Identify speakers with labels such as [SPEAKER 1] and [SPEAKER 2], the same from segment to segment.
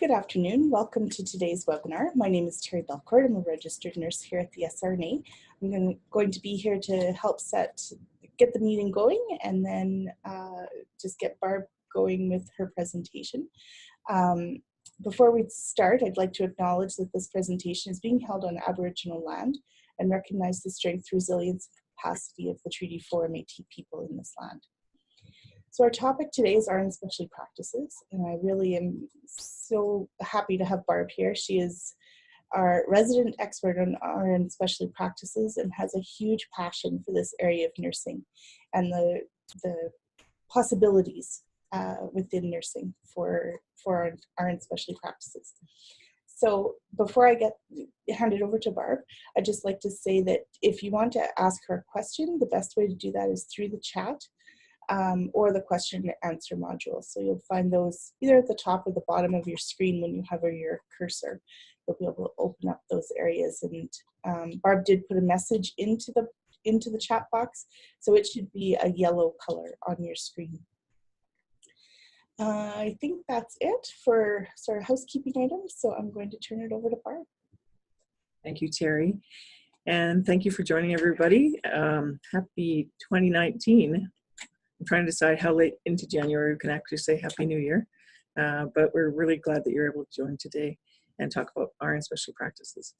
[SPEAKER 1] Good afternoon. Welcome to today's webinar. My name is Terry Belcourt. I'm a registered nurse here at the SRNA. I'm going to be here to help get the meeting going and then just get Barb going with her presentation. Before we start, I'd like to acknowledge that this presentation is being held on Aboriginal land and recognize the strength, resilience, and capacity of the Treaty 4 Métis people in this land. So our topic today is RN specialty practices, and I really am so happy to have Barb here. She is our resident expert on RN specialty practices and has a huge passion for this area of nursing and the possibilities within nursing for RN specialty practices. So before I hand it over to Barb, I'd just like to say that if you want to ask her a question, the best way to do that is through the chat. Or the question and answer module. So you'll find those either at the top or the bottom of your screen when you hover your cursor. You'll be able to open up those areas. And Barb did put a message into the chat box, so it should be a yellow color on your screen. I think that's it for sort of housekeeping items. So I'm going to turn it over to Barb.
[SPEAKER 2] Thank you, Terry. And thank you for joining everybody. Happy 2019. I'm trying to decide how late into January we can actually say Happy New Year, but we're really glad that you're able to join today and talk about RN specialty practices.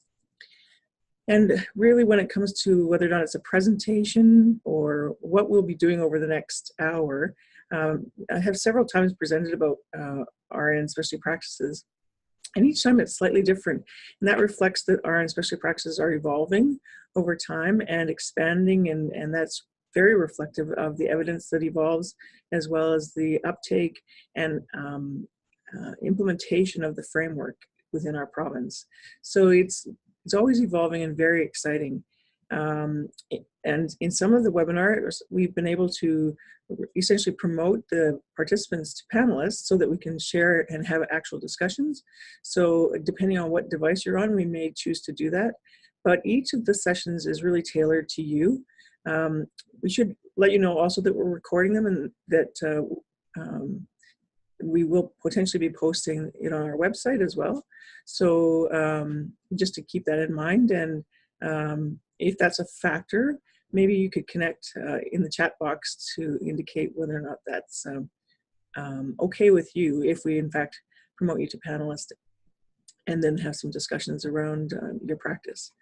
[SPEAKER 2] And really when it comes to whether or not it's a presentation or what we'll be doing over the next hour, I have several times presented about RN specialty practices, and each time it's slightly different. And that reflects that RN specialty practices are evolving over time and expanding, and that's very reflective of the evidence that evolves, as well as the uptake and implementation of the framework within our province. So it's always evolving and very exciting. And in some of the webinars, we've been able to essentially promote the participants to panelists so that we can share and have actual discussions. So depending on what device you're on, we may choose to do that. But each of the sessions is really tailored to you. We should let you know also that we're recording them and that we will potentially be posting it on our website as well. So just to keep that in mind, and if that's a factor, maybe you could connect in the chat box to indicate whether or not that's okay with you if we in fact promote you to panelist and then have some discussions around your practice.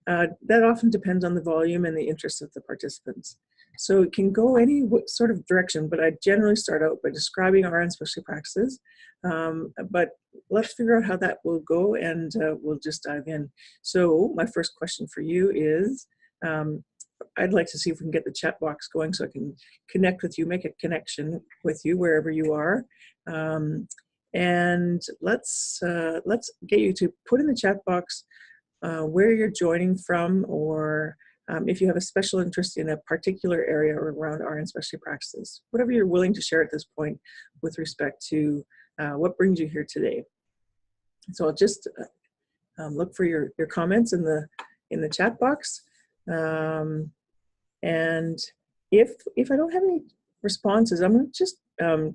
[SPEAKER 2] That often depends on the volume and the interest of the participants. So it can go any sort of direction, but I generally start out by describing RN specialty practices. But let's figure out how that will go, and we'll just dive in. So my first question for you is, I'd like to see if we can get the chat box going so I can connect with you, make a connection with you wherever you are. And let's get you to put in the chat box where you're joining from, or if you have a special interest in a particular area around RN specialty practices, whatever you're willing to share at this point with respect to what brings you here today. So I'll just look for your comments in the chat box, and if I don't have any responses, I'm going to just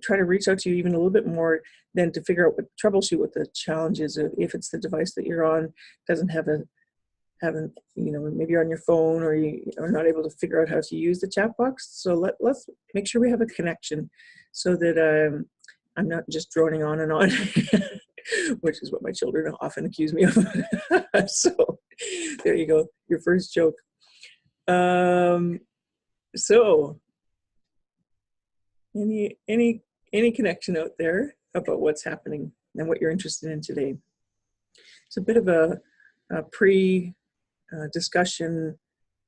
[SPEAKER 2] try to reach out to you even a little bit more than to figure out troubleshoot what the challenge is. If it's the device that you're on doesn't have maybe you're on your phone or you are not able to figure out how to use the chat box. So let's make sure we have a connection so that I'm not just droning on and on, which is what my children often accuse me of. So there you go, your first joke. So any connection out there about what's happening and what you're interested in today? It's a bit of a pre-discussion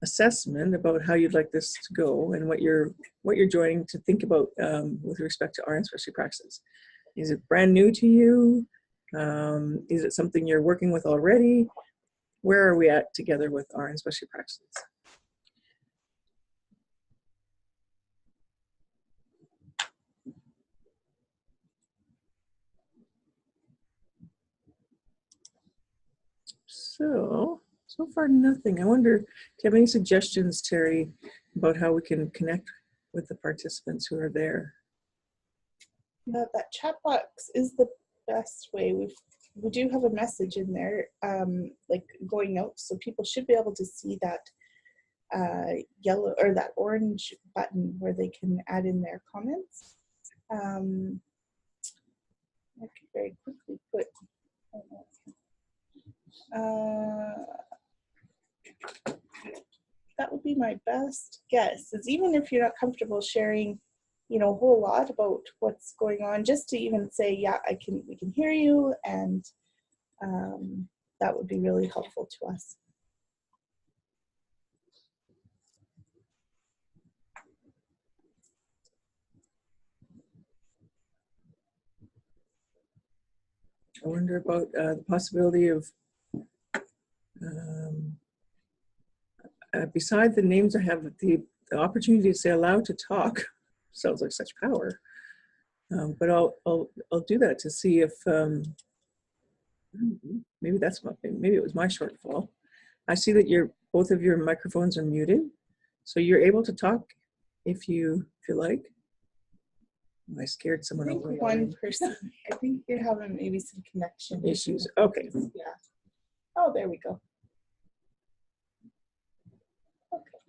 [SPEAKER 2] assessment about how you'd like this to go and what you're joining to think about with respect to RN specialty practices. Is it brand new to you? Is it something you're working with already? Where are we at together with RN specialty practices? So far nothing. I wonder, do you have any suggestions, Terry, about how we can connect with the participants who are there?
[SPEAKER 1] That chat box is the best way. We do have a message in there, like going out, so people should be able to see that yellow or that orange button where they can add in their comments. I could very quickly put. That would be my best guess. Is even if you're not comfortable sharing, you know, a whole lot about what's going on, just to even say, yeah, we can hear you, and that would be really helpful to us.
[SPEAKER 2] I wonder about the possibility of, beside the names, I have the opportunity to say allowed to talk. Sounds like such power. But I'll do that to see if maybe maybe it was my shortfall. I see that both of your microphones are muted, so you're able to talk if you like. I scared someone away.
[SPEAKER 1] One person. I think you're having maybe some connection
[SPEAKER 2] issues. Okay.
[SPEAKER 1] Yeah. Oh, there we go.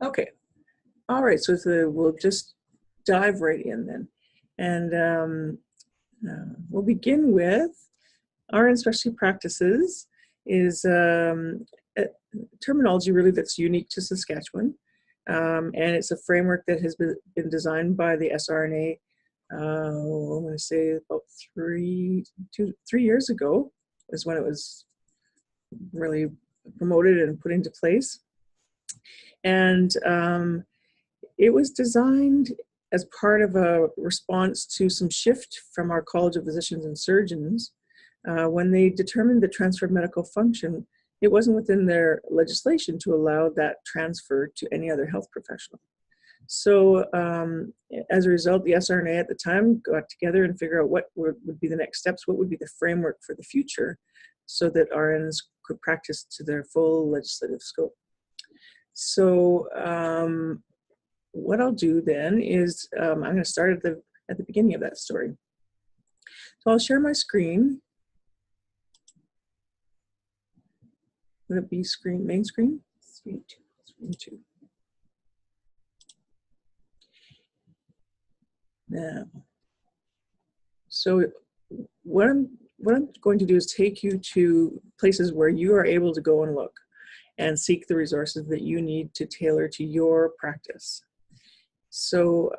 [SPEAKER 2] Okay. All right. So we'll just dive right in then, and we'll begin with RN specialty practices. Is a terminology really that's unique to Saskatchewan, and it's a framework that has been designed by the SRNA. I'm going to say about 3 years ago is when it was really promoted and put into place. And it was designed as part of a response to some shift from our College of Physicians and Surgeons. When they determined the transfer of medical function, it wasn't within their legislation to allow that transfer to any other health professional. So as a result, the SRNA at the time got together and figured out what would be the next steps, what would be the framework for the future, so that RNs could practice to their full legislative scope. So what I'll do then is I'm going to start at the beginning of that story. So I'll share my screen. Would it be main screen? Screen 2. Screen 2. Now, so what I'm going to do is take you to places where you are able to go and look and seek the resources that you need to tailor to your practice. So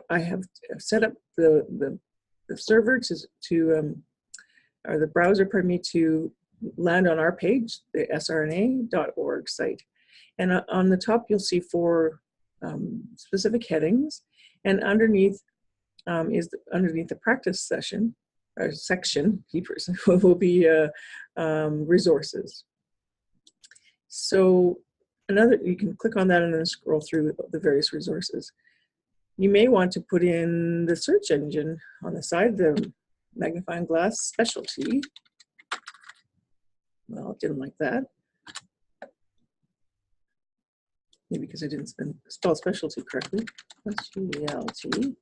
[SPEAKER 2] I have set up the server or the browser, pardon me, to land on our page, the srna.org site. And on the top, you'll see 4 specific headings, and underneath underneath the practice session or section, will be resources. So you can click on that and then scroll through the various resources. You may want to put in the search engine on the side, the magnifying glass specialty. Well, it didn't like that. Maybe because I didn't spell specialty correctly. Specialty.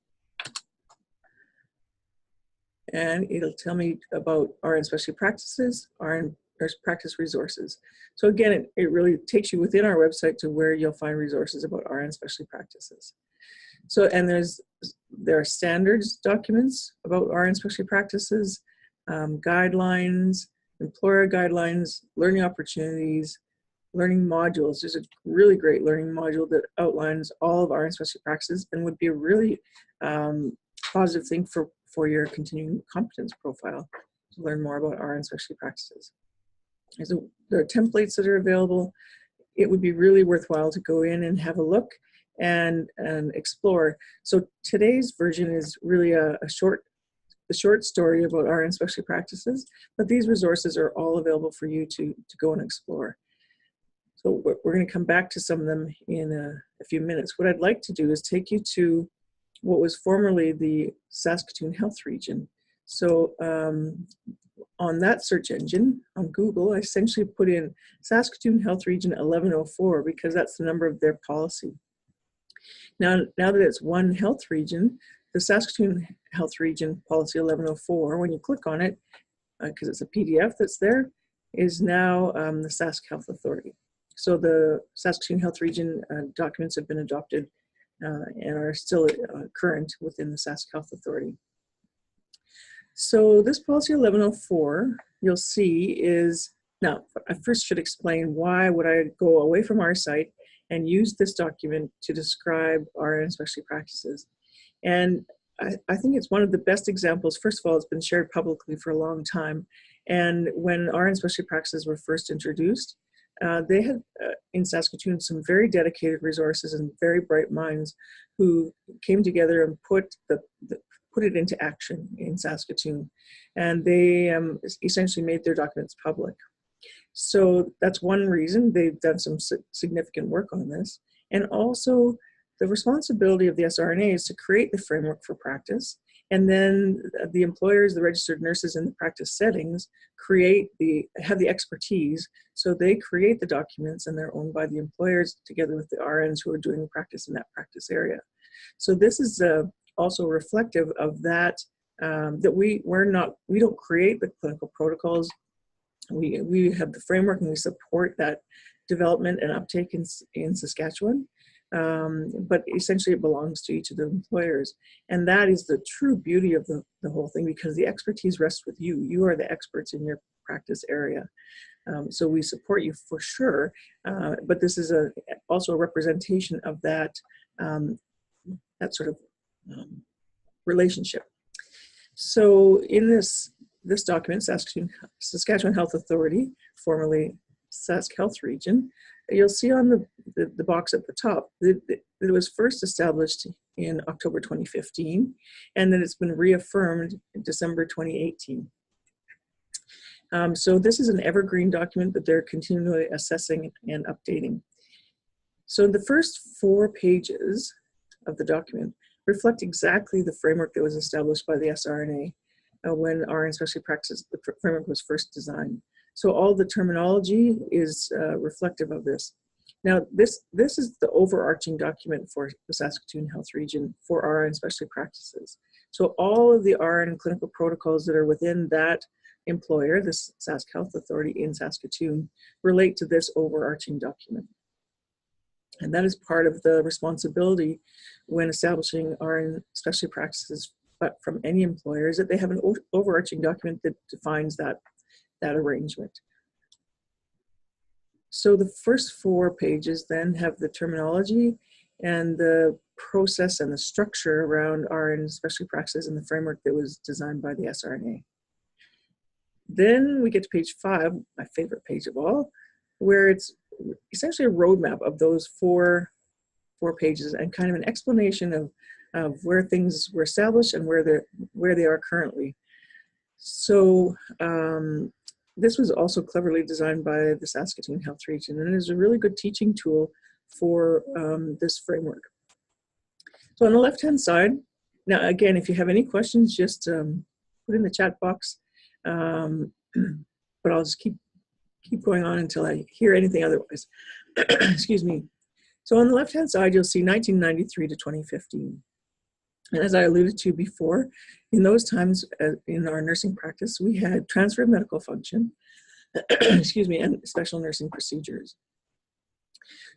[SPEAKER 2] And it'll tell me about RN specialty practices, RN practice resources. So again, it really takes you within our website to where you'll find resources about RN specialty practices. So, and there are standards documents about RN specialty practices, guidelines, employer guidelines, learning opportunities, learning modules. There's a really great learning module that outlines all of RN specialty practices and would be a really positive thing for your continuing competence profile to learn more about RN specialty practices. There are templates that are available. It would be really worthwhile to go in and have a look and explore. So today's version is really a short story about RN specialty practices, but these resources are all available for you to go and explore. So we're going to come back to some of them in a few minutes. What I'd like to do is take you to what was formerly the Saskatoon Health Region. So on that search engine, on Google, I essentially put in Saskatoon Health Region 1104 because that's the number of their policy. Now that it's one health region, the Saskatoon Health Region Policy 1104, when you click on it, because it's a PDF that's there, is now the Sask Health Authority. So the Saskatoon Health Region documents have been adopted and are still current within the Sask Health Authority. So this policy 1104, you'll see is, now I first should explain why would I go away from our site and use this document to describe RN specialty practices. And I think it's one of the best examples. First of all, it's been shared publicly for a long time. And when RN specialty practices were first introduced, they had in Saskatoon some very dedicated resources and very bright minds who came together and put it into action in Saskatoon. And they essentially made their documents public. So that's one reason they've done some significant work on this. And also the responsibility of the SRNA is to create the framework for practice. And then the employers, the registered nurses in the practice settings have the expertise. So they create the documents and they're owned by the employers together with the RNs who are doing practice in that practice area. So this is also reflective of that, that we don't create the clinical protocols. We have the framework and we support that development and uptake in Saskatchewan. But essentially it belongs to each of the employers. And that is the true beauty of the whole thing, because the expertise rests with you. You are the experts in your practice area. So we support you for sure, but this is also a representation of that, that sort of relationship. So in this document, Saskatchewan Health Authority, formerly Sask Health Region, you'll see on the box at the top that it was first established in October 2015, and then it's been reaffirmed in December 2018. So this is an evergreen document that they're continually assessing and updating. So the first 4 pages of the document reflect exactly the framework that was established by the SRNA when RN specialty practice, the framework was first designed. So all the terminology is reflective of this. Now, this is the overarching document for the Saskatoon Health Region for RN specialty practices. So all of the RN clinical protocols that are within that employer, this Sask Health Authority in Saskatoon, relate to this overarching document. And that is part of the responsibility when establishing RN specialty practices from any employer, is that they have an overarching document that defines that arrangement. So the first 4 pages then have the terminology and the process and the structure around RN specialty practices and the framework that was designed by the SRNA. Then we get to page 5, my favorite page of all, where it's essentially a roadmap of those four pages and kind of an explanation of where things were established and where they are currently. So this was also cleverly designed by the Saskatoon Health Region, and is a really good teaching tool for this framework. So on the left-hand side, now again, if you have any questions, just put in the chat box, but I'll just keep going on until I hear anything otherwise. Excuse me. So on the left-hand side, you'll see 1993 to 2015. And as I alluded to before, in those times in our nursing practice, we had transfer of medical function, excuse me, and special nursing procedures.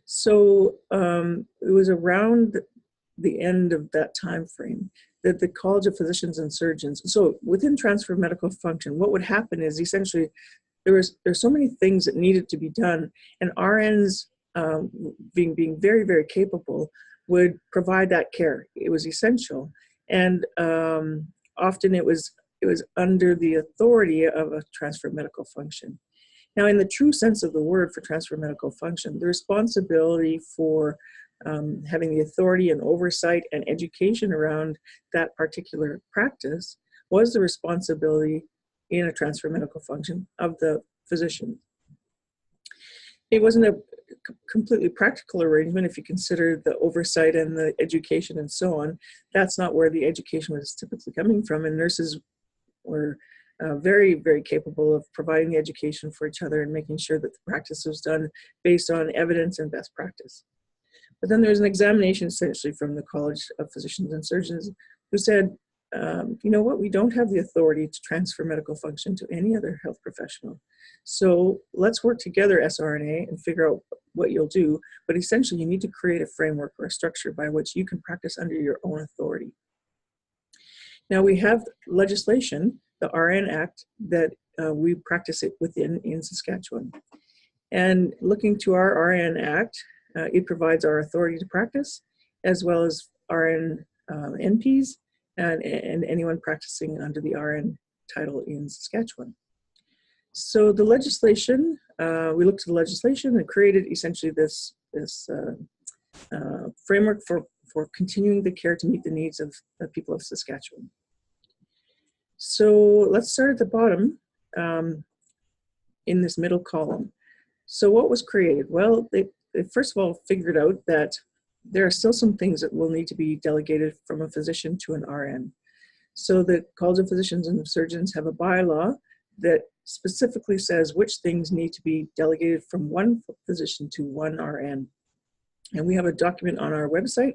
[SPEAKER 2] So it was around the end of that time frame that the College of Physicians and Surgeons, so within transfer of medical function, what would happen is essentially there's so many things that needed to be done, and RNs being very, very capable would provide that care. It was essential, and often it was under the authority of a transfer of medical function. Now, in the true sense of the word for transfer of medical function, the responsibility for having the authority and oversight and education around that particular practice was the responsibility in a transfer of medical function of the physician. It wasn't a completely practical arrangement if you consider the oversight and the education and so on. That's not where the education was typically coming from, and nurses were very, very capable of providing the education for each other and making sure that the practice was done based on evidence and best practice. But then there's an examination essentially from the College of Physicians and Surgeons who said, you know what, we don't have the authority to transfer medical function to any other health professional. So let's work together, SRNA, and figure out what you'll do. But essentially, you need to create a framework or a structure by which you can practice under your own authority. Now we have legislation, the RN Act, that we practice it within in Saskatchewan. And looking to our RN Act, it provides our authority to practice, as well as RN NPs and anyone practicing under the RN title in Saskatchewan. So the legislation, we looked at the legislation and created essentially this framework for continuing the care to meet the needs of the people of Saskatchewan. So let's start at the bottom in this middle column. So what was created? Well, they first of all figured out that there are still some things that will need to be delegated from a physician to an RN. So the College of Physicians and Surgeons have a bylaw that specifically says which things need to be delegated from one physician to one RN. And we have a document on our website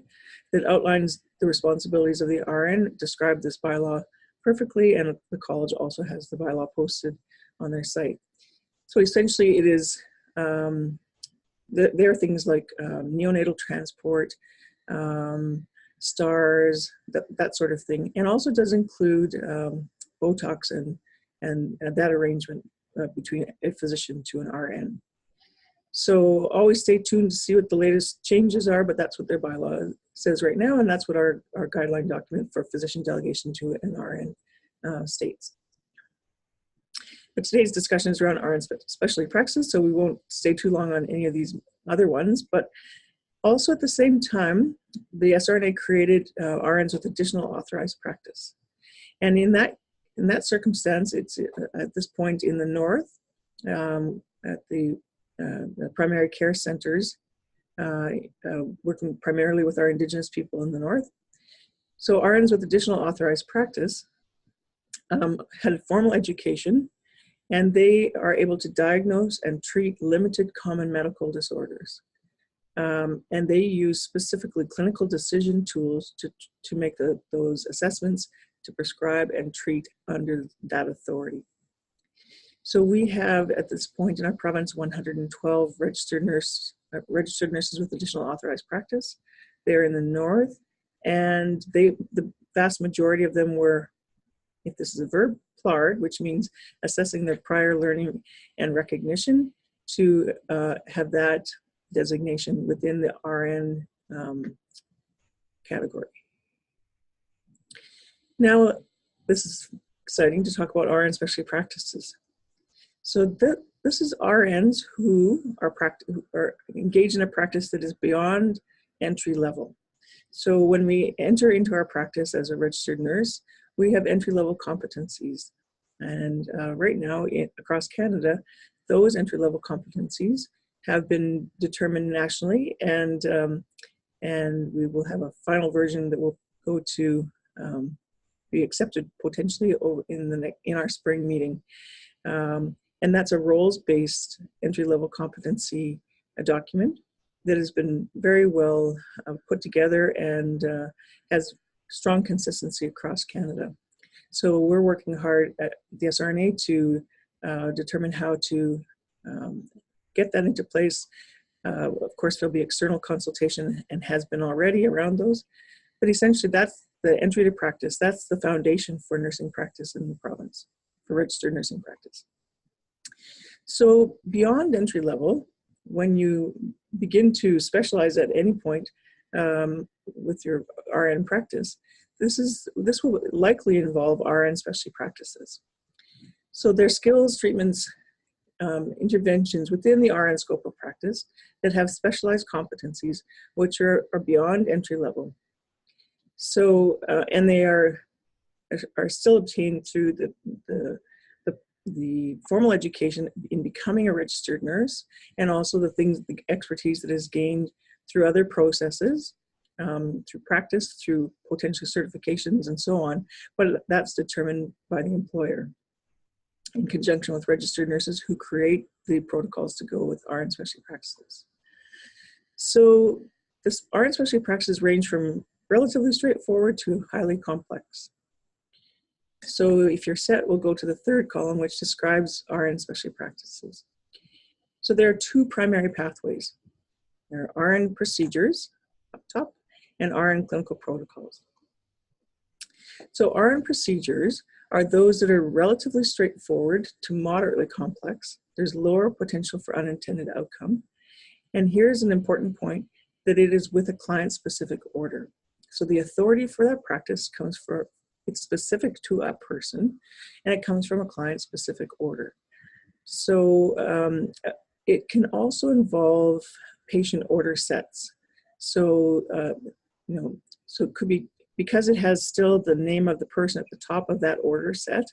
[SPEAKER 2] that outlines the responsibilities of the RN, describe this bylaw perfectly, and the college also has the bylaw posted on their site. So essentially it is, there are things like neonatal transport, STARS, that sort of thing, and also does include Botox and that arrangement between a physician to an RN. So always stay tuned to see what the latest changes are, but that's what their bylaw says right now, and that's what our guideline document for physician delegation to an RN states. But today's discussion is around RN specialty practices, so we won't stay too long on any of these other ones, but also at the same time, the SRNA created RNs with additional authorized practice. And in that circumstance, it's at this point in the north, at the primary care centers, working primarily with our Indigenous people in the north. So RNs with additional authorized practice had formal education, and they are able to diagnose and treat limited common medical disorders. And they use specifically clinical decision tools to make those assessments, to prescribe and treat under that authority. So we have, at this point in our province, 112 registered nurses with additional authorized practice. They're in the north, and the vast majority of them were, if this is a verb, PLARD, which means assessing their prior learning and recognition, to have that designation within the RN category. Now, this is exciting to talk about RN specialty practices. So this is RNs who are engaged in a practice that is beyond entry level. So when we enter into our practice as a registered nurse, we have entry-level competencies. And right now, across Canada, those entry-level competencies have been determined nationally, and we will have a final version that will go to be accepted potentially in our spring meeting. And that's a roles-based entry-level competency document that has been very well put together and has strong consistency across Canada. So we're working hard at the SRNA to determine how to get that into place. Of course, there'll be external consultation and has been already around those, but essentially that's the entry to practice. That's the foundation for nursing practice in the province, for registered nursing practice. So beyond entry level, when you begin to specialize at any point with your RN practice, this will likely involve RN specialty practices. So their skills, treatments, interventions within the RN scope of practice that have specialized competencies, which are beyond entry level. So, and they are still obtained through the formal education in becoming a registered nurse, and also the expertise that is gained through other processes, through practice, through potential certifications and so on, but that's determined by the employer in conjunction with registered nurses who create the protocols to go with RN specialty practices. So this RN specialty practices range from relatively straightforward to highly complex. So if you're set, we'll go to the third column, which describes RN specialty practices. So there are two primary pathways. There are RN procedures up top and RN clinical protocols. So RN procedures are those that are relatively straightforward to moderately complex. There's lower potential for unintended outcome. And here's an important point, that it is with a client-specific order. So the authority for that practice comes from, it's specific to a person, and it comes from a client-specific order. So it can also involve patient order sets. So, so it could be, because it has still the name of the person at the top of that order set,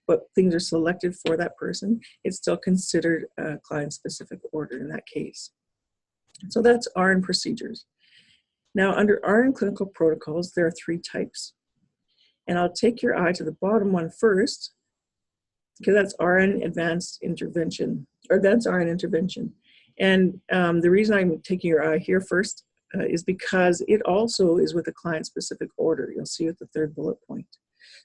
[SPEAKER 2] but things are selected for that person, it's still considered a client-specific order in that case. So that's RN procedures. Now, under RN clinical protocols, there are three types. And I'll take your eye to the bottom one first, because that's RN advanced intervention, or that's RN intervention. And the reason I'm taking your eye here first is because it also is with a client-specific order. You'll see at the third bullet point.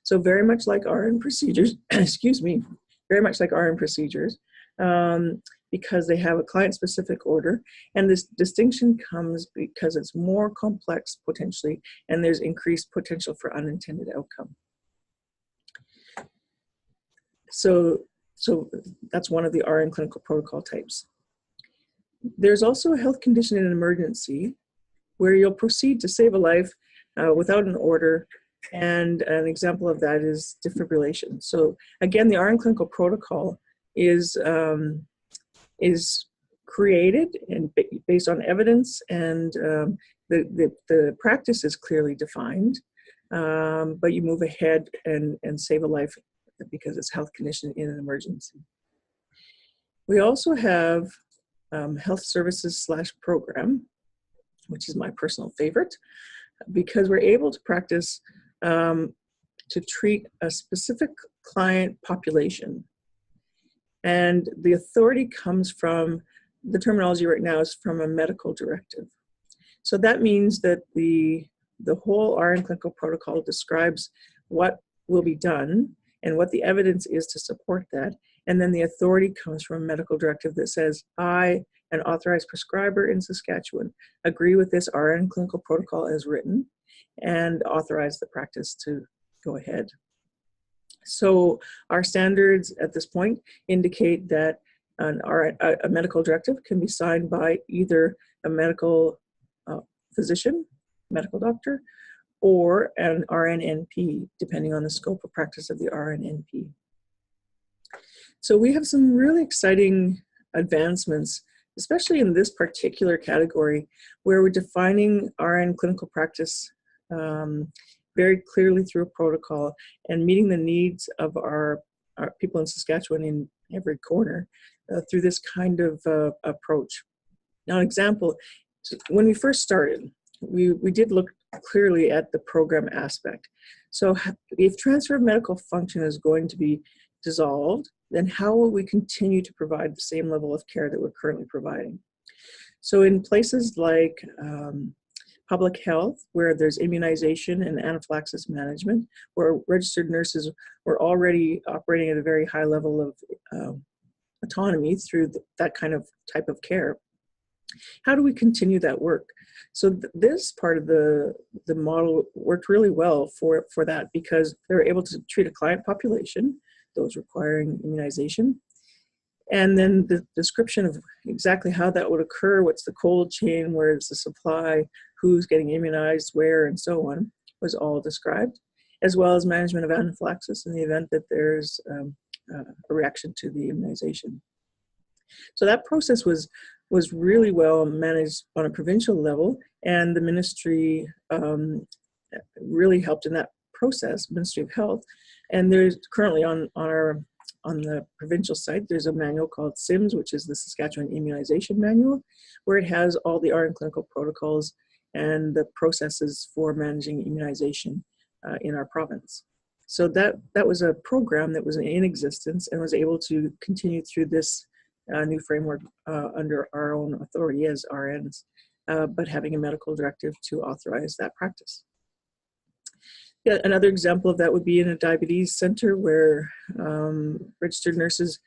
[SPEAKER 2] So very much like RN procedures, excuse me, very much like RN procedures, because they have a client-specific order. And this distinction comes because it's more complex potentially, and there's increased potential for unintended outcome. So that's one of the RN clinical protocol types. There's also a health condition in an emergency where you'll proceed to save a life without an order, and an example of that is defibrillation. So again, the RN clinical protocol is created and based on evidence, and the practice is clearly defined, but you move ahead and save a life because it's a health condition in an emergency. We also have health services / program, which is my personal favorite, because we're able to practice to treat a specific client population. And the authority comes from, the terminology right now is from a medical directive. So that means that the whole RN clinical protocol describes what will be done and what the evidence is to support that. And then the authority comes from a medical directive that says, I, an authorized prescriber in Saskatchewan, agree with this RN clinical protocol as written and authorize the practice to go ahead. So our standards at this point indicate that a medical directive can be signed by either a medical physician, medical doctor, or an RNNP, depending on the scope of practice of the RNNP. So we have some really exciting advancements, especially in this particular category, where we're defining RN clinical practice very clearly through a protocol and meeting the needs of our people in Saskatchewan in every corner through this kind of approach. Now, an example, when we first started, we did look clearly at the program aspect. So if transfer of medical function is going to be dissolved, then how will we continue to provide the same level of care that we're currently providing? So in places like public health, where there's immunization and anaphylaxis management, where registered nurses were already operating at a very high level of autonomy through that kind of type of care, how do we continue that work? So this part of the model worked really well for that, because they were able to treat a client population, those requiring immunization, and then the description of exactly how that would occur, what's the cold chain, where's the supply, who's getting immunized, where, and so on, was all described, as well as management of anaphylaxis in the event that there's a reaction to the immunization. So that process was really well managed on a provincial level, and the ministry really helped in that process, Ministry of Health. And there's currently on the provincial site, there's a manual called SIMS, which is the Saskatchewan Immunization Manual, where it has all the RN clinical protocols and the processes for managing immunization in our province. So that was a program that was in existence and was able to continue through this new framework under our own authority as RNs, but having a medical directive to authorize that practice. Yeah, another example of that would be in a diabetes center where registered nurses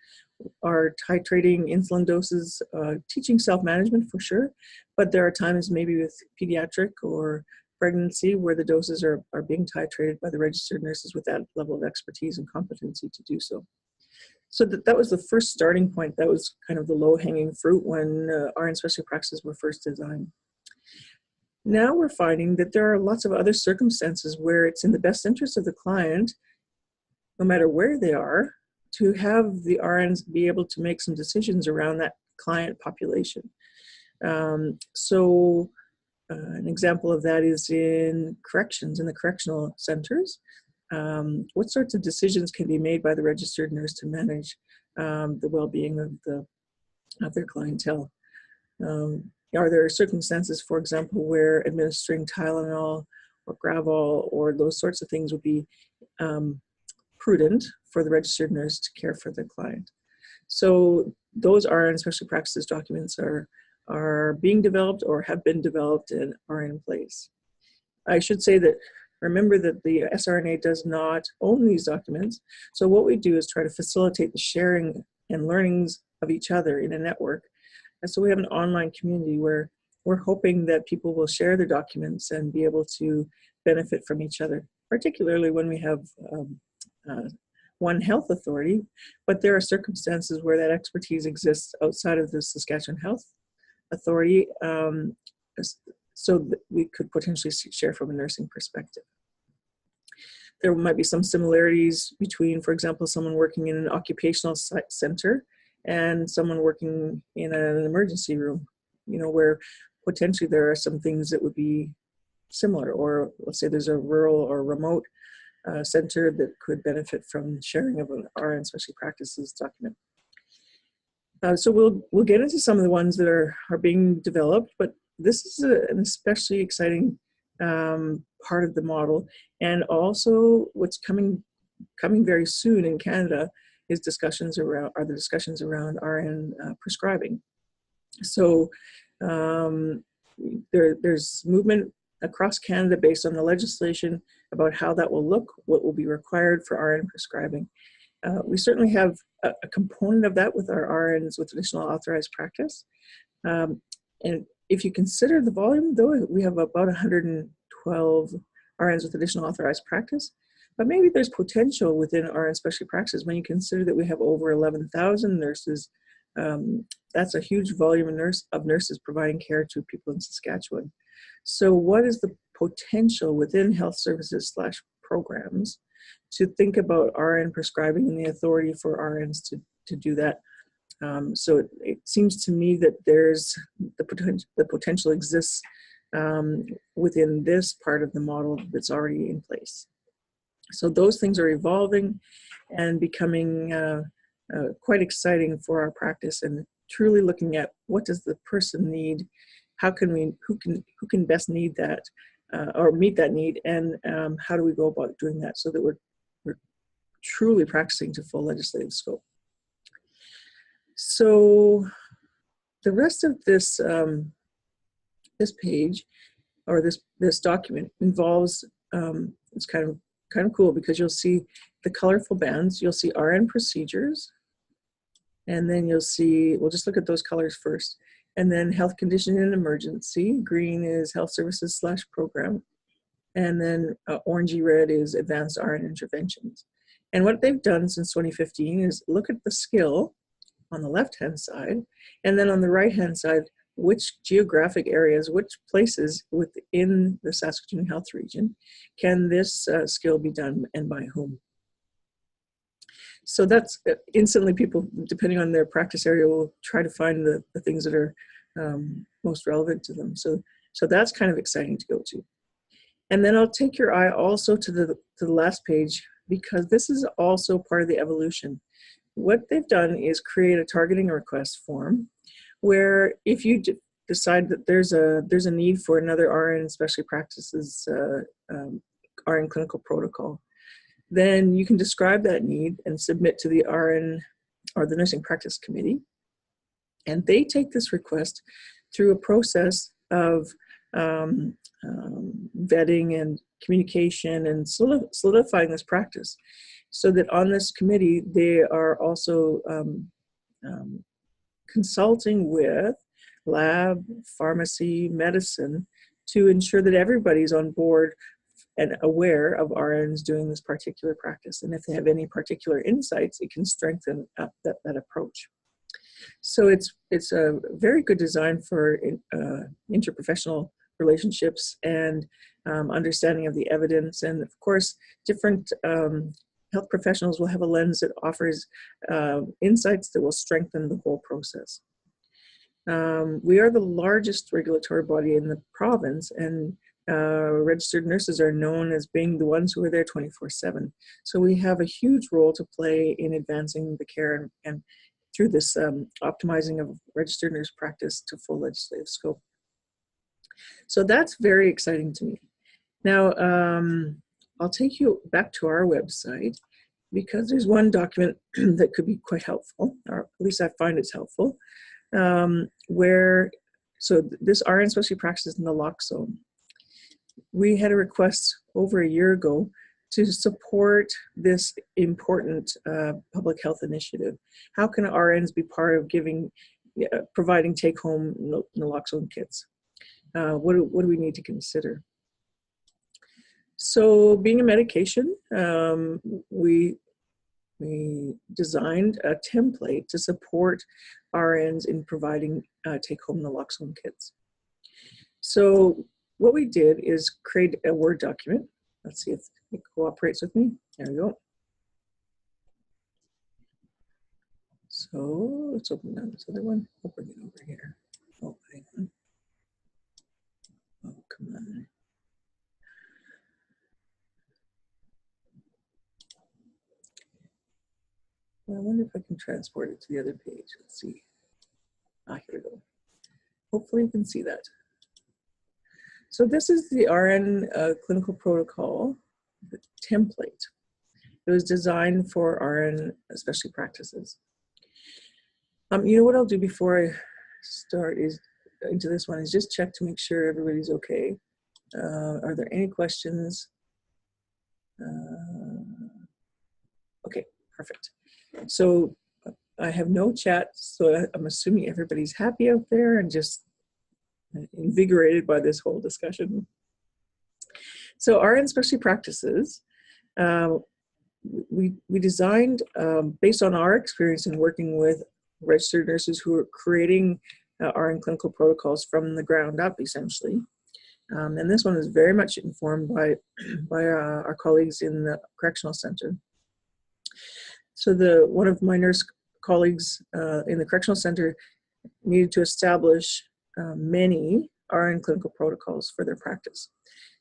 [SPEAKER 2] are titrating insulin doses, teaching self-management for sure, but there are times maybe with pediatric or pregnancy where the doses are being titrated by the registered nurses with that level of expertise and competency to do so. So that was the first starting point. That was kind of the low-hanging fruit when RN specialty practices were first designed. Now we're finding that there are lots of other circumstances where it's in the best interest of the client, no matter where they are, to have the RNs be able to make some decisions around that client population. An example of that is in corrections, in the correctional centers. What sorts of decisions can be made by the registered nurse to manage the well-being of their clientele? Are there circumstances, for example, where administering Tylenol or Gravol or those sorts of things would be prudent for the registered nurse to care for the client? So those RN specialty practices documents are being developed or have been developed and are in place. I should say that, remember that the SRNA does not own these documents. So what we do is try to facilitate the sharing and learnings of each other in a network. And so we have an online community where we're hoping that people will share their documents and be able to benefit from each other, particularly when we have one health authority, but there are circumstances where that expertise exists outside of the Saskatchewan Health Authority, so that we could potentially share from a nursing perspective. There might be some similarities between, for example, someone working in an occupational center and someone working in an emergency room, where potentially there are some things that would be similar, or let's say there's a rural or remote center that could benefit from sharing of an RN specialty practices document. So we'll get into some of the ones that are being developed, but this is an especially exciting part of the model, and also what's coming very soon in Canada is the discussions around RN prescribing. So there's movement across Canada based on the legislation about how that will look, what will be required for RN prescribing. We certainly have a component of that with our RNs with additional authorized practice. And if you consider the volume, though, we have about 112 RNs with additional authorized practice. But maybe there's potential within RN specialty practices when you consider that we have over 11,000 nurses. That's a huge volume of nurses providing care to people in Saskatchewan. So what is the potential within health services / programs to think about RN prescribing and the authority for RNs to do that? So it seems to me that there's the potential exists within this part of the model that's already in place. So those things are evolving and becoming quite exciting for our practice, and truly looking at what does the person need, who can best need that or meet that need, and how do we go about doing that so that we're truly practicing to full legislative scope. So the rest of this this page or this document involves it's kind of cool because you'll see the colorful bands. You'll see RN procedures, and then you'll see, we'll just look at those colors first, and then health condition and emergency. Green is health services / program, and then orangey red is advanced RN interventions. And what they've done since 2015 is look at the skill on the left-hand side, and then on the right-hand side, which geographic areas, which places within the Saskatoon Health Region can this skill be done, and by whom. So that's instantly, people, depending on their practice area, will try to find the things that are most relevant to them. So that's kind of exciting to go to. And then I'll take your eye also to the last page, because this is also part of the evolution. What they've done is create a targeting request form, where if you decide that there's a need for another RN specialty practices RN clinical protocol, then you can describe that need and submit to the RN or the nursing practice committee, and they take this request through a process of vetting and communication and solidifying this practice, so that on this committee, they are also consulting with lab, pharmacy, medicine to ensure that everybody's on board and aware of RNs doing this particular practice. And if they have any particular insights, it can strengthen that approach. So it's a very good design for interprofessional relationships and understanding of the evidence. And of course, different health professionals will have a lens that offers insights that will strengthen the whole process. We are the largest regulatory body in the province, and registered nurses are known as being the ones who are there 24/7. So we have a huge role to play in advancing the care and through this optimizing of registered nurse practice to full legislative scope. So that's very exciting to me. Now, I'll take you back to our website, because there's one document that could be quite helpful, or at least I find it's helpful, so this RN specialty practice in naloxone. We had a request over a year ago to support this important public health initiative. How can RNs be part of providing take-home naloxone kits? What do we need to consider? So, being a medication, we designed a template to support RNs in providing take-home naloxone kits. So what we did is create a Word document. Let's see if it cooperates with me. There we go. So let's open that this other one. I'll bring it over here. Oh, hang on. Oh, come on. I wonder if I can transport it to the other page. Let's see. Here we go. Hopefully you can see that. So this is the RN Clinical Protocol template. It was designed for RN specialty practices. You know what I'll do before I start into this one is just check to make sure everybody's okay. Are there any questions? Okay, perfect. So I have no chat, so I'm assuming everybody's happy out there and just invigorated by this whole discussion. So RN specialty practices, we designed based on our experience in working with registered nurses who are creating RN clinical protocols from the ground up, essentially. And this one is very much informed by our colleagues in the correctional center. So one of my nurse colleagues in the correctional center needed to establish many RN clinical protocols for their practice.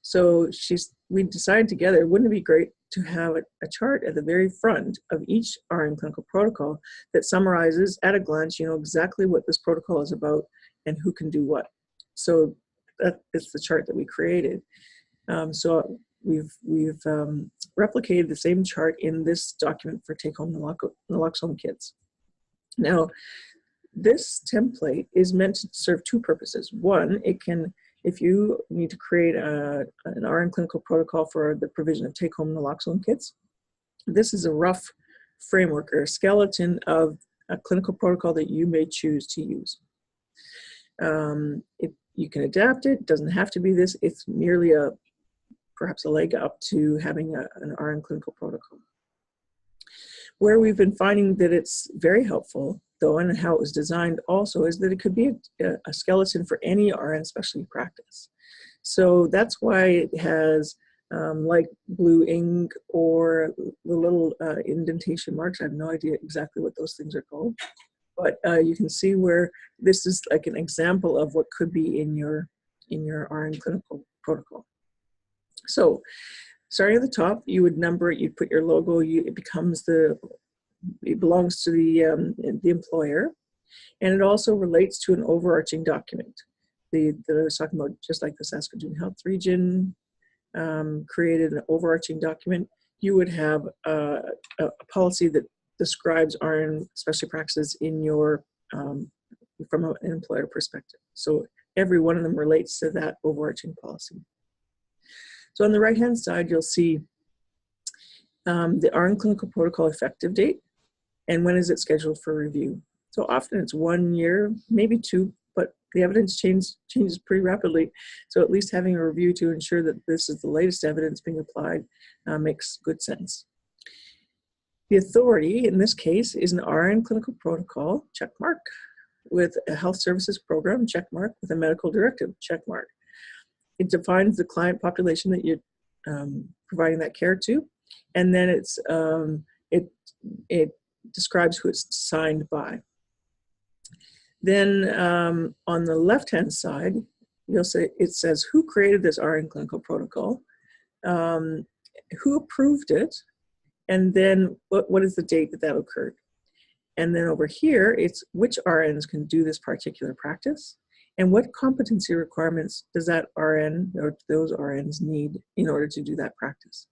[SPEAKER 2] So we decided together, wouldn't it be great to have a chart at the very front of each RN clinical protocol that summarizes at a glance, exactly what this protocol is about and who can do what. So that is the chart that we created. So we've replicated the same chart in this document for take-home naloxone kits. Now, this template is meant to serve two purposes. One, if you need to create an RN clinical protocol for the provision of take-home naloxone kits, this is a rough framework or a skeleton of a clinical protocol that you may choose to use. You can adapt it. It doesn't have to be this. It's merely perhaps a leg up to having an RN clinical protocol. Where we've been finding that it's very helpful, though, and how it was designed also, is that it could be a skeleton for any RN specialty practice. So that's why it has like blue ink or the little indentation marks. I have no idea exactly what those things are called. But you can see where this is like an example of what could be in your RN clinical protocol. So starting at the top, you would number it, you'd put your logo, it belongs to the employer, and it also relates to an overarching document that I was talking about, just like the Saskatoon Health Region created an overarching document. You would have a policy that describes RN specialty practices in your from an employer perspective. So every one of them relates to that overarching policy. So on the right-hand side, you'll see the Rna Clinical Protocol effective date and when is it scheduled for review. So often it's 1 year, maybe 2, but the evidence changes pretty rapidly. So at least having a review to ensure that this is the latest evidence being applied makes good sense. The authority in this case is an Rna Clinical Protocol, check mark, with a health services program, check mark, with a medical directive, check mark. It defines the client population that you're providing that care to, and then it describes who it's signed by. Then on the left-hand side, you'll say it says who created this Rna Clinical Protocol, who approved it, and then what is the date that that occurred. And then over here, it's which RNs can do this particular practice, and what competency requirements does that RN or those RNs need in order to do that practice.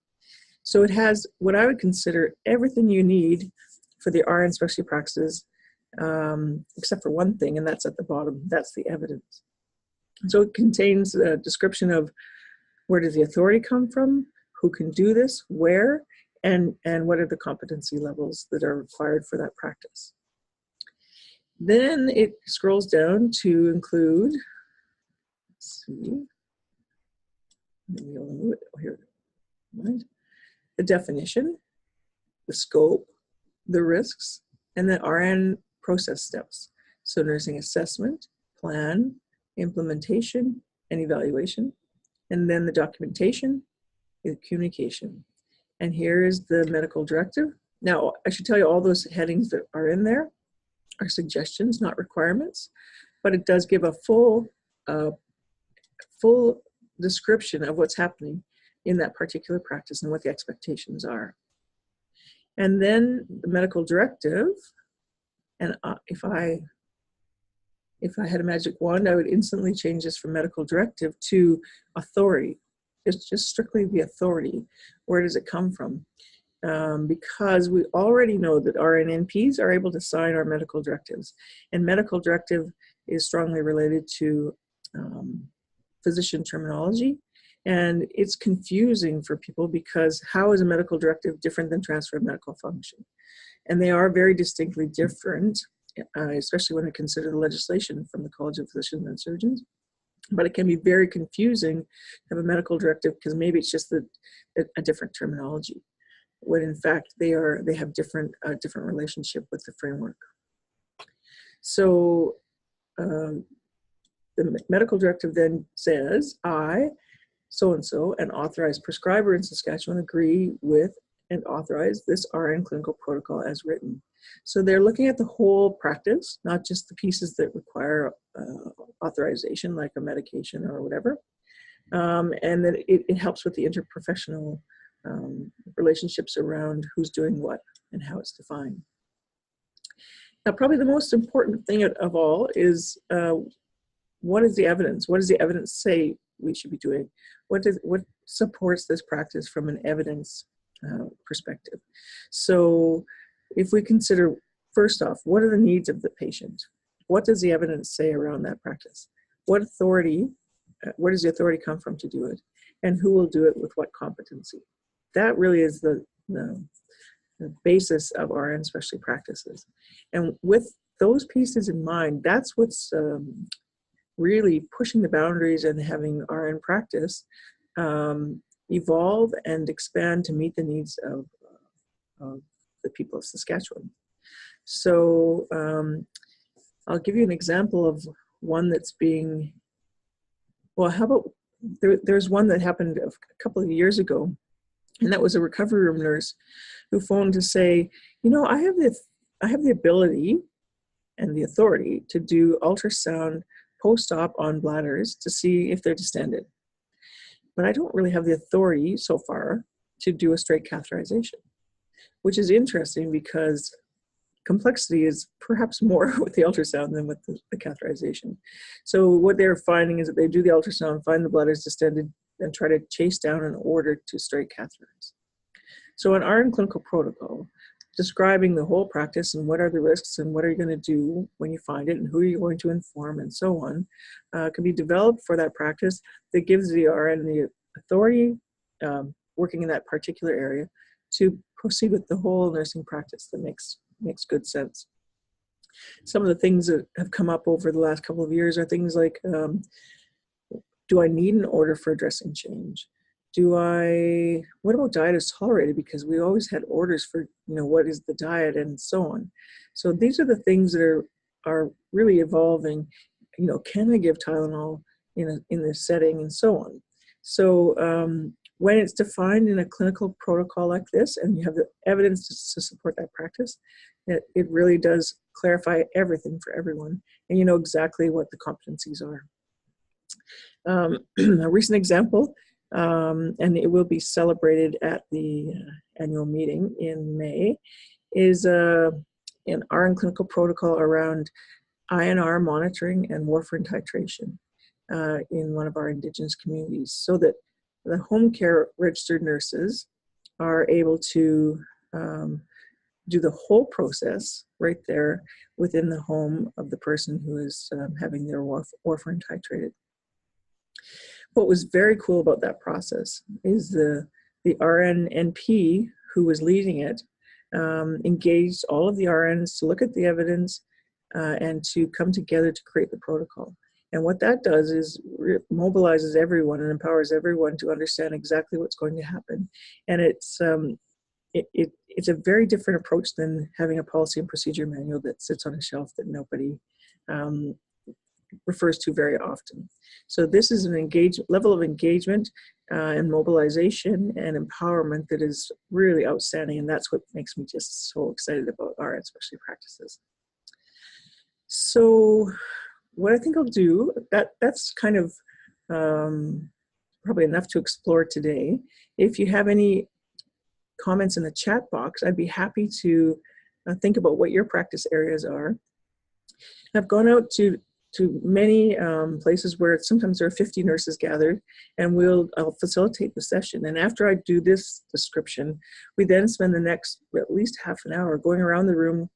[SPEAKER 2] So it has what I would consider everything you need for the RN specialty practices, except for one thing, and that's at the bottom. That's the evidence. So it contains a description of where does the authority come from, who can do this, where, and what are the competency levels that are required for that practice. Then it scrolls down to include, let's see, maybe I'll move it here, right? The definition, the scope, the risks, and the RN process steps. So nursing assessment, plan, implementation, and evaluation, and then the documentation, the communication. And here is the medical directive. Now, I should tell you all those headings that are in there are suggestions, not requirements, but it does give a full description of what's happening in that particular practice and what the expectations are. And then the medical directive, and if I had a magic wand, I would instantly change this from medical directive to authority. It's just strictly the authority. Where does it come from? Because we already know that RNNPs are able to sign our medical directives, and medical directive is strongly related to physician terminology, and it's confusing for people because how is a medical directive different than transfer of medical function? And they are very distinctly different, especially when we consider the legislation from the College of Physicians and Surgeons. But it can be very confusing to have a medical directive because maybe it's just a different terminology, when in fact they have different relationship with the framework. So the medical directive then says, I, so-and-so, an authorized prescriber in Saskatchewan, agree with and authorize this Rna Clinical Protocol as written. So they're looking at the whole practice, not just the pieces that require authorization, like a medication or whatever. And that it helps with the interprofessional relationships around who's doing what and how it's defined. Now, probably the most important thing of all is what is the evidence? What does the evidence say we should be doing? What supports this practice from an evidence perspective? So if we consider, first off, what are the needs of the patient? What does the evidence say around that practice? What authority, where does the authority come from to do it? And who will do it with what competency? That really is the basis of RN specialty practices. And with those pieces in mind, that's what's really pushing the boundaries and having RN practice evolve and expand to meet the needs of the people of Saskatchewan. So I'll give you an example of one that's being, well, how about, there's one that happened a couple of years ago, and that was a recovery room nurse who phoned to say, you know, I have the ability and the authority to do ultrasound post-op on bladders to see if they're distended, but I don't really have the authority so far to do a straight catheterization, which is interesting because complexity is perhaps more with the ultrasound than with the catheterization. So what they're finding is that they do the ultrasound, find the bladders distended, and try to chase down an order to straight catheterize. So an Rna Clinical Protocol describing the whole practice and what are the risks and what are you going to do when you find it and who are you going to inform and so on can be developed for that practice that gives the RN the authority working in that particular area to proceed with the whole nursing practice that makes good sense. Some of the things that have come up over the last couple of years are things like, do I need an order for a dressing change? What about diet is tolerated? Because we always had orders for, what is the diet and so on. So these are the things that are really evolving. Can I give Tylenol in this setting and so on? So when it's defined in a clinical protocol like this, and you have the evidence to support that practice, it really does clarify everything for everyone, and you know exactly what the competencies are. A recent example, and it will be celebrated at the annual meeting in May, is an Rna Clinical Protocol around INR monitoring and warfarin titration in one of our Indigenous communities, so that the home care registered nurses are able to do the whole process right there within the home of the person who is having their warfarin titrated. What was very cool about that process is the RNNP who was leading it engaged all of the RNs to look at the evidence and to come together to create the protocol. And what that does is mobilizes everyone and empowers everyone to understand exactly what's going to happen. And it's a very different approach than having a policy and procedure manual that sits on a shelf that nobody refers to very often. So this is an level of engagement and mobilization and empowerment that is really outstanding, and that's what makes me just so excited about RN specialty practices. So what I think I'll do, that's kind of probably enough to explore today. If you have any comments in the chat box, I'd be happy to think about what your practice areas are. I've gone out to many places where sometimes there are 50 nurses gathered, and I'll facilitate the session. And after I do this description, we then spend the next at least half an hour going around the room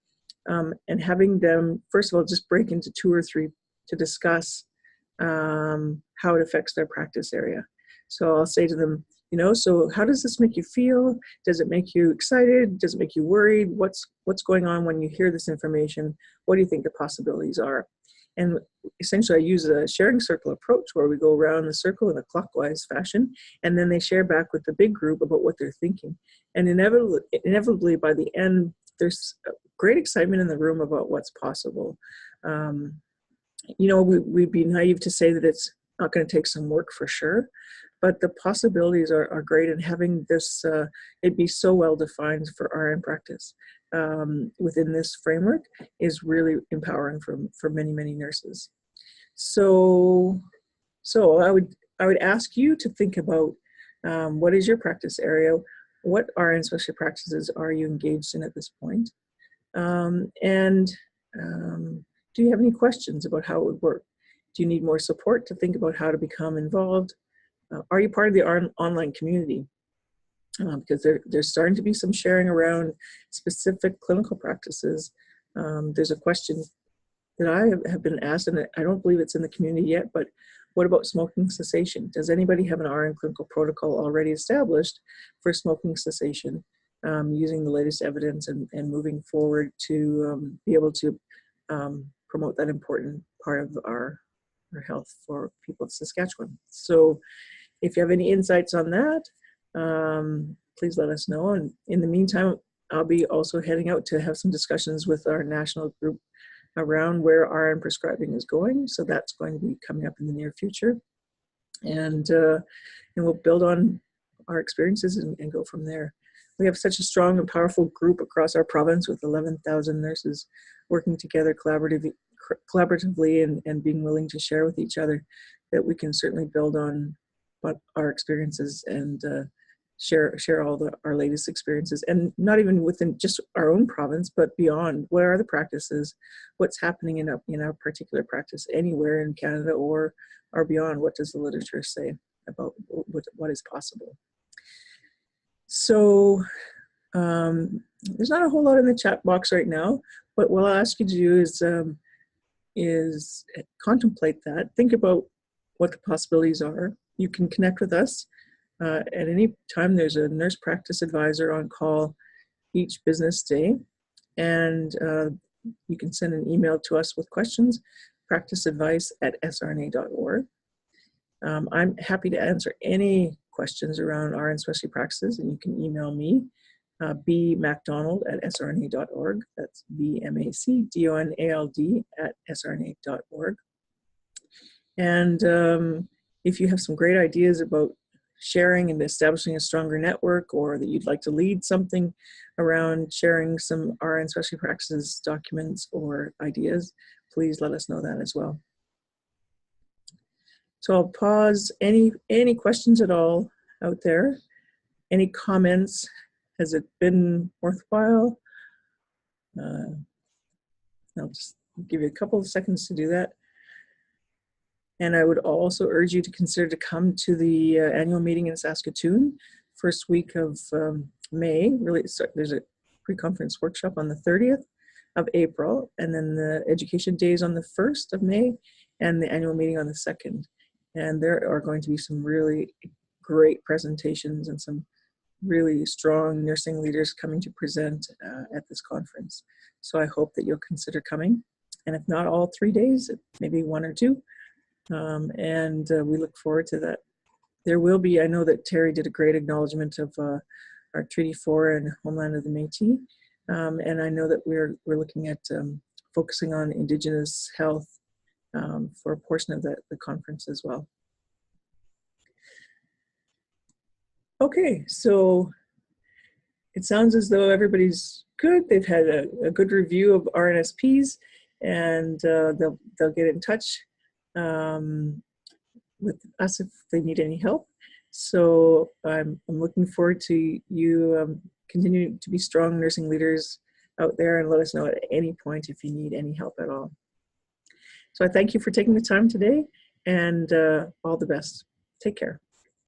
[SPEAKER 2] and having them, first of all, just break into 2 or 3 to discuss how it affects their practice area. So I'll say to them, so how does this make you feel? Does it make you excited? Does it make you worried? What's going on when you hear this information? What do you think the possibilities are? And essentially I use a sharing circle approach where we go around the circle in a clockwise fashion, and then they share back with the big group about what they're thinking. And inevitably by the end, there's great excitement in the room about what's possible. We'd be naive to say that it's not going to take some work for sure, but the possibilities are great, and having this, it'd be so well defined for RN practice within this framework is really empowering for many, many nurses. So I would ask you to think about what is your practice area, what RN specialty practices are you engaged in at this point, and do you have any questions about how it would work? Do you need more support to think about how to become involved? Are you part of the online community? Because there's starting to be some sharing around specific clinical practices. There's a question that I have been asked, and I don't believe it's in the community yet, but what about smoking cessation? Does anybody have an RN clinical protocol already established for smoking cessation, using the latest evidence and moving forward to be able to promote that important part of our health for people of Saskatchewan? So if you have any insights on that, please let us know. And in the meantime, I'll be also heading out to have some discussions with our national group around where RN prescribing is going. So that's going to be coming up in the near future. And we'll build on our experiences and go from there. We have such a strong and powerful group across our province with 11,000 nurses working together collaboratively and being willing to share with each other, that we can certainly build on what our experiences and share all our latest experiences, and not even within just our own province, but beyond. What are the practices? What's happening in our particular practice anywhere in Canada or beyond? What does the literature say about what is possible? So there's not a whole lot in the chat box right now, but what I'll ask you to do is contemplate that. Think about what the possibilities are. You can connect with us At any time, there's a nurse practice advisor on call each business day, and you can send an email to us with questions, practiceadvice@srna.org. I'm happy to answer any questions around RN specialty practices, and you can email me, bmacdonald@srna.org. That's bmacdonald@srna.org. And if you have some great ideas about sharing and establishing a stronger network, or that you'd like to lead something around sharing some RN specialty practices documents or ideas, please let us know that as well. So I'll pause. Any questions at all out there? Any comments? Has it been worthwhile? I'll just give you a couple of seconds to do that. And I would also urge you to consider to come to the annual meeting in Saskatoon, first week of May. Really, there's a pre-conference workshop on the 30th of April, and then the education days on the 1st of May, and the annual meeting on the 2nd. And there are going to be some really great presentations and some really strong nursing leaders coming to present at this conference. So I hope that you'll consider coming. And if not all 3 days, maybe 1 or 2. We look forward to that. There will be, I know that Terry did a great acknowledgement of our Treaty 4 and Homeland of the Métis. And I know that we're looking at focusing on Indigenous health for a portion of the conference as well. Okay, so it sounds as though everybody's good. They've had a good review of RNSPs, and they'll get in touch with us if they need any help. So I'm looking forward to you continuing to be strong nursing leaders out there, and let us know at any point if you need any help at all. So I thank you for taking the time today, and all the best. Take care.